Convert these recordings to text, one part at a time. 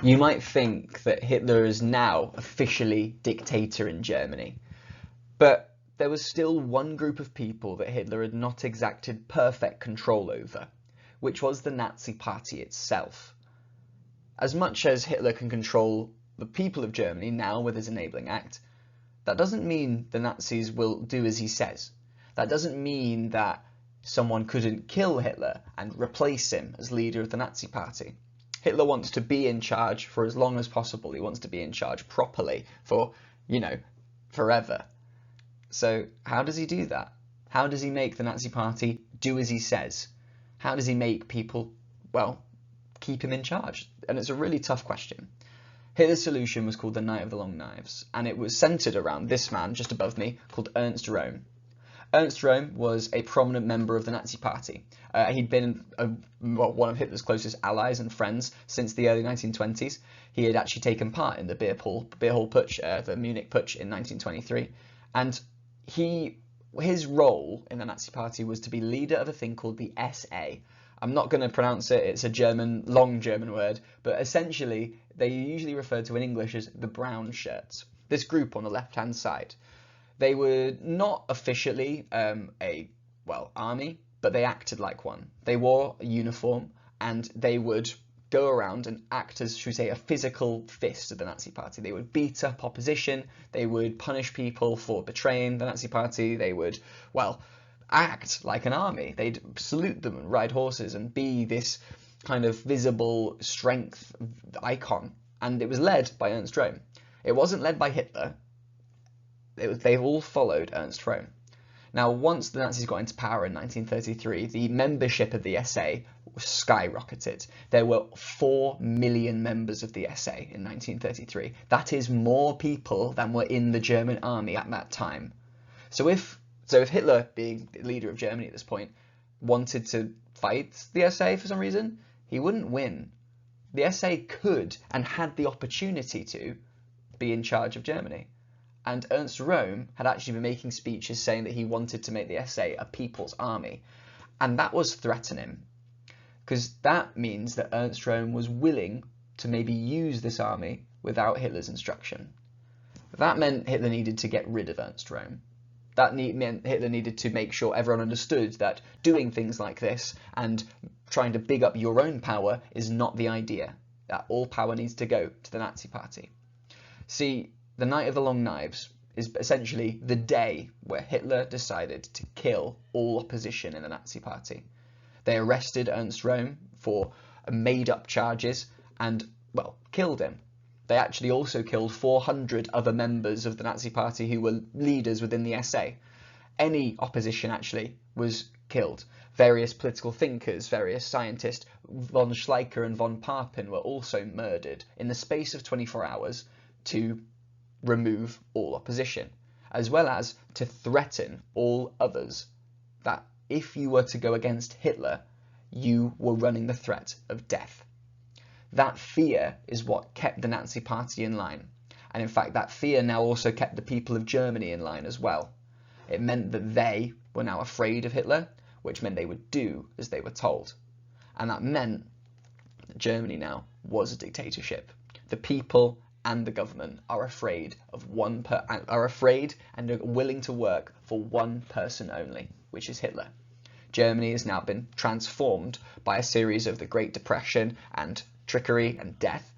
You might think that Hitler is now officially dictator in Germany, but there was still one group of people that Hitler had not exacted perfect control over, which was the Nazi Party itself. As much as Hitler can control the people of Germany now with his Enabling Act, that doesn't mean the Nazis will do as he says. That doesn't mean that someone couldn't kill Hitler and replace him as leader of the Nazi Party. Hitler wants to be in charge for as long as possible. He wants to be in charge properly for, forever. So how does he do that? How does he make the Nazi Party do as he says? How does he make people, keep him in charge? And it's a really tough question. Hitler's solution was called the Night of the Long Knives, and it was centered around this man just above me called Ernst Röhm. Ernst Röhm was a prominent member of the Nazi Party. He'd been one of Hitler's closest allies and friends since the early 1920s. He had actually taken part in the beer hall putsch, the Munich putsch in 1923, and his role in the Nazi Party was to be leader of a thing called the SA. I'm not going to pronounce it, it's a long German word, but essentially they usually refer to in English as the brown shirts. This group on the left-hand side. They were not officially army, but they acted like one. They wore a uniform and they would go around and act as, should we say, a physical fist of the Nazi Party. They would beat up opposition, they would punish people for betraying the Nazi Party, they would, act like an army. They'd salute them and ride horses and be this kind of visible strength icon. And it was led by Ernst Röhm. It wasn't led by Hitler. They've all followed Ernst Röhm. Now, once the Nazis got into power in 1933, the membership of the SA skyrocketed. There were 4 million members of the SA in 1933. That is more people than were in the German army at that time. So if Hitler, being the leader of Germany at this point, wanted to fight the SA for some reason, he wouldn't win. The SA could and had the opportunity to be in charge of Germany. And Ernst Röhm had actually been making speeches saying that he wanted to make the SA a people's army. And that was threatening, because that means that Ernst Röhm was willing to maybe use this army without Hitler's instruction. That meant Hitler needed to get rid of Ernst Röhm. That meant Hitler needed to make sure everyone understood that doing things like this and trying to big up your own power is not the idea, that all power needs to go to the Nazi Party. See, the Night of the Long Knives is essentially the day where Hitler decided to kill all opposition in the Nazi Party. They arrested Ernst Röhm for made-up charges and, killed him. They actually also killed 400 other members of the Nazi Party who were leaders within the SA. Any opposition actually was killed. Various political thinkers, various scientists, von Schleicher and von Papen were also murdered in the space of 24 hours to remove all opposition, as well as to threaten all others that if you were to go against Hitler, you were running the threat of death. That fear is what kept the Nazi Party in line, and in fact that fear now also kept the people of Germany in line as well. It meant that they were now afraid of Hitler, which meant they would do as they were told, and that meant that Germany now was a dictatorship. The people and the government are afraid and are willing to work for one person only, which is Hitler. Germany has now been transformed by a series of the Great Depression and trickery and death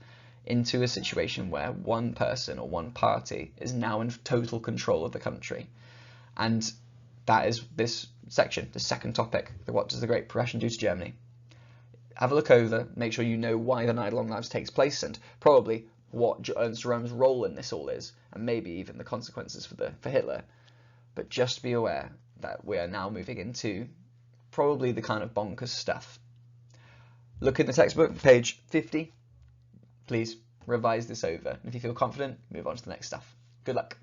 into a situation where one person or one party is now in total control of the country. And that is this section, the second topic, what does the Great Depression do to Germany? Have a look over, make sure you know why the Night of Long Knives takes place and probably what Ernst Röhm's role in this all is, and maybe even the consequences for Hitler. But just be aware that we are now moving into probably the kind of bonkers stuff. Look in the textbook, page 50. Please revise this over. If you feel confident, move on to the next stuff. Good luck.